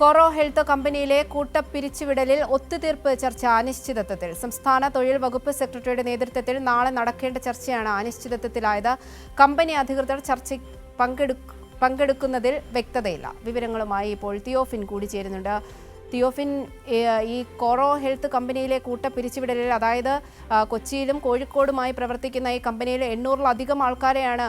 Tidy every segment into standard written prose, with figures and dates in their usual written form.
കോറോ health കമ്പനിയിലെ കൂട്ടപ്പിരിച്ചുവിടലിൽ ഒത്തുതീർപ്പ് ചർച്ച അനിശ്ചിതത്വത്തിൽ. സംസ്ഥാന തൊഴിൽ വകുപ്പ് സെക്രട്ടറിയുടെ നേതൃത്വത്തിൽ നാളെ നടക്കേണ്ട ചർച്ചയാണ് അനിശ്ചിതത്വത്തിലായത്. കമ്പനി അധികൃതർ ചർച്ചയിൽ പങ്കെടുക്കുന്നതിൽ വ്യക്തതയില്ല. വിവരങ്ങളുമായി ഇപ്പോൾ തിയോഫിൻ കൂടി ചേരുന്നുണ്ട്. തിയോഫിൻ, ഈ കോറോ ഹെൽത്ത് കമ്പനിയിലെ കൂട്ടപ്പിരിച്ചുവിടലിൽ, അതായത് കൊച്ചിയിലും കോഴിക്കോടുമായി പ്രവർത്തിക്കുന്ന ഈ കമ്പനിയിലെ 800-ലധികം ആൾക്കാരെയാണ്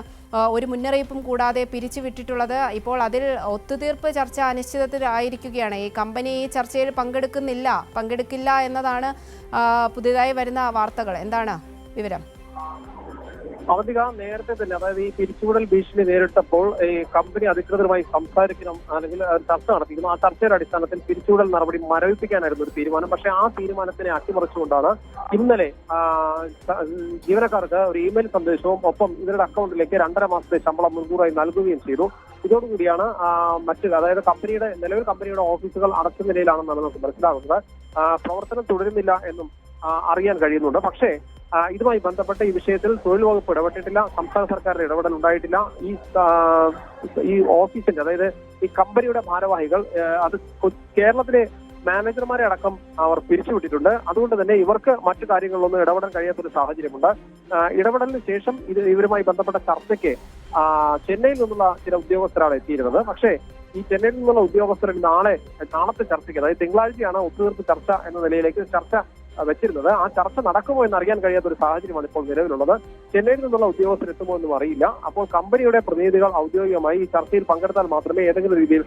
ഒരു മുന്നറിയിപ്പും കൂടാതെ പിരിച്ചുവിട്ടിട്ടുള്ളത്. ഇപ്പോൾ അതിൽ ഒത്തുതീർപ്പ് ചർച്ച അനിശ്ചിതത്വത്തിലായിരിക്കുകയാണ്. ഈ കമ്പനി ഈ ചർച്ചയിൽ പങ്കെടുക്കില്ല എന്നതാണ് പുതിയതായി വരുന്ന വാർത്തകൾ. എന്താണ് വിവരം? അവധിക നേരത്തെ തന്നെ, അതായത് ഈ പിരിച്ചുവിടൽ ഭീഷണി നേരിട്ടപ്പോൾ ഈ കമ്പനി അധികൃതരുമായി സംസാരിക്കണം, അല്ലെങ്കിൽ ചർച്ച നടത്തിയിരുന്നു. ആ ചർച്ചയുടെ അടിസ്ഥാനത്തിൽ പിരിച്ചുവിടൽ നടപടി മരവിപ്പിക്കാനായിരുന്നു ഒരു തീരുമാനം. പക്ഷേ ആ തീരുമാനത്തിനെ അട്ടിമറിച്ചുകൊണ്ടാണ് ഇന്നലെ ജീവനക്കാർക്ക് ഒരു ഇമെയിൽ സന്ദേശവും ഒപ്പം ഇവരുടെ അക്കൗണ്ടിലേക്ക് 2.5 മാസത്തെ ശമ്പളം മുൻകൂറായി നൽകുകയും ചെയ്തു. ഇതോടുകൂടിയാണ് അതായത് നിലവിൽ കമ്പനിയുടെ ഓഫീസുകൾ അടച്ച നിലയിലാണെന്നാണ് നമുക്ക് മനസ്സിലാകുന്നത്. പ്രവർത്തനം തുടരുന്നില്ല എന്നും അറിയാൻ കഴിയുന്നുണ്ട്. പക്ഷേ ഇതുമായി ബന്ധപ്പെട്ട് ഈ വിഷയത്തിൽ തൊഴിൽ വകുപ്പ് ഇടപെട്ടിട്ടില്ല, സംസ്ഥാന സർക്കാരിന്റെ ഇടപെടൽ ഉണ്ടായിട്ടില്ല. ഈ ഓഫീസിന്റെ, അതായത് ഈ കമ്പനിയുടെ ഭാരവാഹികൾ അത് കേരളത്തിലെ മാനേജർമാരെ അടക്കം അവർ പിരിച്ചുവിട്ടിട്ടുണ്ട്. അതുകൊണ്ട് തന്നെ ഇവർക്ക് മറ്റു കാര്യങ്ങളിലൊന്നും ഇടപെടാൻ കഴിയാത്തൊരു സാഹചര്യമുണ്ട്. ഇടപെടലിന് ശേഷം ഇവരുമായി ബന്ധപ്പെട്ട ചർച്ചയ്ക്ക് ചെന്നൈയിൽ നിന്നുള്ള ചില ഉദ്യോഗസ്ഥരാണ് എത്തിയിരുന്നത്. പക്ഷേ ഈ ചെന്നൈയിൽ നിന്നുള്ള ഉദ്യോഗസ്ഥർ നാളത്തെ ചർച്ചയ്ക്ക്, അതായത് തിങ്കളാഴ്ചയാണ് ഒത്തുതീർപ്പ് ചർച്ച എന്ന നിലയിലേക്ക് ചർച്ച വെച്ചിരുന്നത്. ആ ചർച്ച നടക്കുമോ എന്ന് അറിയാൻ കഴിയാത്ത ഒരു സാഹചര്യമാണ് ഇപ്പോൾ നിലവിലുള്ളത്. ചെന്നൈയിൽ നിന്നുള്ള ഉദ്യോഗസ്ഥർ എത്തുമോ എന്നും അറിയില്ല. അപ്പോൾ കമ്പനിയുടെ പ്രതിനിധികൾ ഔദ്യോഗികമായി ഈ ചർച്ചയിൽ പങ്കെടുത്താൽ മാത്രമേ ഏതെങ്കിലും രീതിയിൽ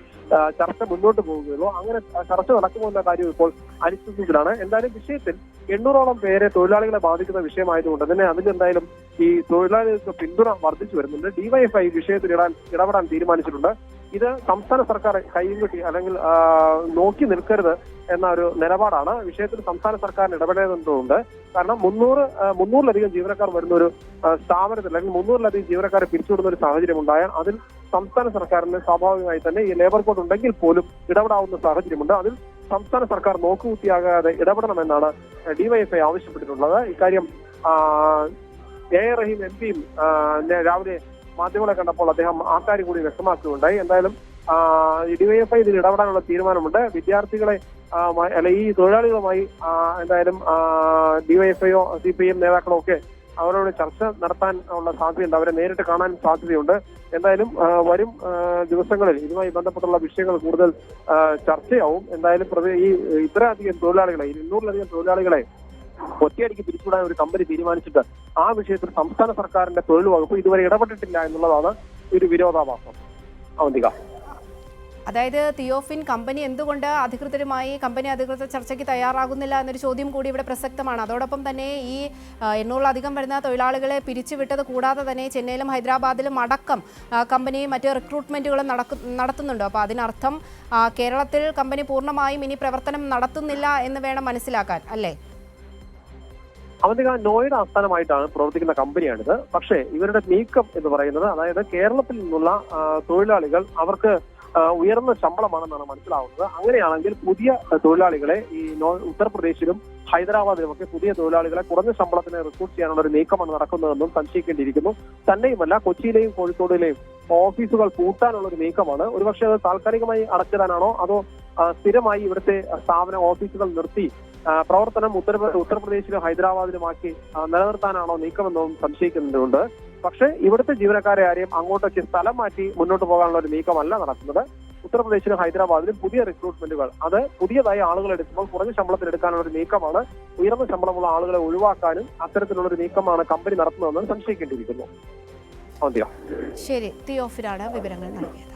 ചർച്ച മുന്നോട്ട് പോകുകയുള്ളൂ. അങ്ങനെ ചർച്ച നടക്കുമോ എന്ന കാര്യം ഇപ്പോൾ അനിശ്ചിതത്തിലാണ്. എന്തായാലും വിഷയത്തിൽ 800ഓളം പേരെ തൊഴിലാളികളെ ബാധിക്കുന്ന വിഷയമായതുകൊണ്ട് തന്നെ അതിലെന്തായാലും ഈ തൊഴിലാളികൾക്ക് പിന്തുണ വർദ്ധിച്ചു വരുന്നുണ്ട്. ഡിവൈഎഫ്ഐ വിഷയത്തിൽ ഇടപെടാൻ തീരുമാനിച്ചിട്ടുണ്ട്. ഇത് സംസ്ഥാന സർക്കാർ കൈകെട്ടി അല്ലെങ്കിൽ നോക്കി നിൽക്കരുത് എന്ന ഒരു നിലപാടാണ്. വിഷയത്തിൽ സംസ്ഥാന സർക്കാരിന് ഇടപെടേണ്ടതുണ്ട്. കാരണം 300-ലധികം ജീവനക്കാർ വരുന്ന ഒരു സ്ഥാപനത്തിൽ, അല്ലെങ്കിൽ 300-ലധികം ജീവനക്കാരെ പിരിച്ചുവിടുന്ന ഒരു സാഹചര്യം ഉണ്ടായാൽ അതിൽ സംസ്ഥാന സർക്കാരിന് സ്വാഭാവികമായി തന്നെ ഈ ലേബർ കോഡ് ഉണ്ടെങ്കിൽ പോലും ഇടപെടാവുന്ന സാഹചര്യമുണ്ട്. അതിൽ സംസ്ഥാന സർക്കാർ നോക്കുകുത്തിയാകാതെ ഇടപെടണമെന്നാണ് ഡിവൈഎഫ്ഐ ആവശ്യപ്പെട്ടിട്ടുള്ളത്. ഇക്കാര്യം എ റഹീം എംപിയും രാവിലെ മാധ്യമങ്ങളെ കണ്ടപ്പോൾ അദ്ദേഹം ആ കാര്യം കൂടി വ്യക്തമാക്കുകയുണ്ടായി. എന്തായാലും ഡിവൈഎഫ്ഐ ഇതിൽ ഇടപെടാനുള്ള തീരുമാനമുണ്ട്. വിദ്യാർത്ഥികളെ ഈ തൊഴിലാളികളുമായി എന്തായാലും ഡിവൈഎഫ്ഐയോ CPIM നേതാക്കളോ ഒക്കെ അവരോട് ചർച്ച നടത്താൻ ഉള്ള സാധ്യതയുണ്ട്. അവരെ നേരിട്ട് കാണാൻ സാധ്യതയുണ്ട്. എന്തായാലും വരും ദിവസങ്ങളിൽ ഇതുമായി ബന്ധപ്പെട്ടുള്ള വിഷയങ്ങൾ കൂടുതൽ ചർച്ചയാവും. എന്തായാലും ഇത്രയധികം തൊഴിലാളികളെ, 200-ലധികം തൊഴിലാളികളെ ഒറ്റയടിക്ക് പിരിച്ചുവിടാൻ ഒരു കമ്പനി തീരുമാനിച്ചിട്ട് ആ വിഷയത്തിൽ സംസ്ഥാന സർക്കാരിന്റെ തൊഴിൽ വകുപ്പ് ഇതുവരെ ഇടപെട്ടിട്ടില്ല എന്നുള്ളതാണ് ഒരു വിരോധാഭാസം. അവന്തിക, അതായത് തിയോഫിൻ, കമ്പനി എന്തുകൊണ്ട് കമ്പനി അധികൃതർ ചർച്ചയ്ക്ക് തയ്യാറാകുന്നില്ല എന്നൊരു ചോദ്യം കൂടി ഇവിടെ പ്രസക്തമാണ്. അതോടൊപ്പം തന്നെ ഈ 800-ലധികം വരുന്ന തൊഴിലാളികളെ പിരിച്ചുവിട്ടത് കൂടാതെ തന്നെ ചെന്നൈയിലും ഹൈദരാബാദിലും അടക്കം കമ്പനി മറ്റ് റിക്രൂട്ട്മെന്റുകളും നടത്തുന്നുണ്ട്. അപ്പോൾ അതിനർത്ഥം കേരളത്തിൽ കമ്പനി പൂർണ്ണമായും ഇനി പ്രവർത്തനം നടത്തുന്നില്ല എന്ന് വേണം മനസ്സിലാക്കാൻ, അല്ലേ? അവന്തിക, നോയിഡ ആസ്ഥാനമായിട്ടാണ് പ്രവർത്തിക്കുന്ന കമ്പനിയാണിത്. പക്ഷേ ഇവരുടെ നീക്കം എന്ന് പറയുന്നത്, അതായത് കേരളത്തിൽ നിന്നുള്ള തൊഴിലാളികൾ അവർക്ക് ഉയർന്ന ശമ്പളമാണെന്നാണ് മനസ്സിലാവുന്നത്. അങ്ങനെയാണെങ്കിൽ പുതിയ തൊഴിലാളികളെ ഈ ഉത്തർപ്രദേശിലും ഹൈദരാബാദിലും ഒക്കെ പുതിയ തൊഴിലാളികളെ കുറഞ്ഞ ശമ്പളത്തിന് റിക്രൂട്ട് ചെയ്യാനുള്ള ഒരു നീക്കമാണ് നടക്കുന്നതെന്നും സംശയിക്കേണ്ടിയിരിക്കുന്നു. തന്നെയുമല്ല, കൊച്ചിയിലെയും കോഴിക്കോടിലെയും ഓഫീസുകൾ പൂട്ടാനുള്ള ഒരു നീക്കമാണ്. ഒരുപക്ഷെ അത് താൽക്കാലികമായി അടച്ചിടാനാണോ അതോ സ്ഥിരമായി ഇവിടുത്തെ സ്ഥാപന ഓഫീസുകൾ നിർത്തി പ്രവർത്തനം ഉത്തർപ്രദേശിലും ഹൈദരാബാദിലുമാക്കി നിലനിർത്താനാണോ നീക്കമെന്നും സംശയിക്കുന്നുണ്ട്. പക്ഷേ ഇവിടുത്തെ ജീവനക്കാരെ ആരെയും അങ്ങോട്ടേക്ക് സ്ഥലം മാറ്റി മുന്നോട്ട് പോകാനുള്ള ഒരു നീക്കമല്ല നടക്കുന്നത്. ഉത്തർപ്രദേശിലും ഹൈദരാബാദിലും പുതിയ റിക്രൂട്ട്മെന്റുകൾ, അത് പുതിയതായി ആളുകൾ എടുക്കുമ്പോൾ കുറഞ്ഞ ശമ്പളത്തിൽ എടുക്കാനുള്ള ഒരു നീക്കമാണ്. ഉയർന്ന ശമ്പളമുള്ള ആളുകളെ ഒഴിവാക്കാനും അത്തരത്തിലുള്ള ഒരു നീക്കമാണ് കമ്പനി നടത്തുന്നതെന്ന് സംശയിക്കേണ്ടിയിരിക്കുന്നു. ശരി, തിയോഫിനാണ് വിവരങ്ങൾ നൽകിയത്.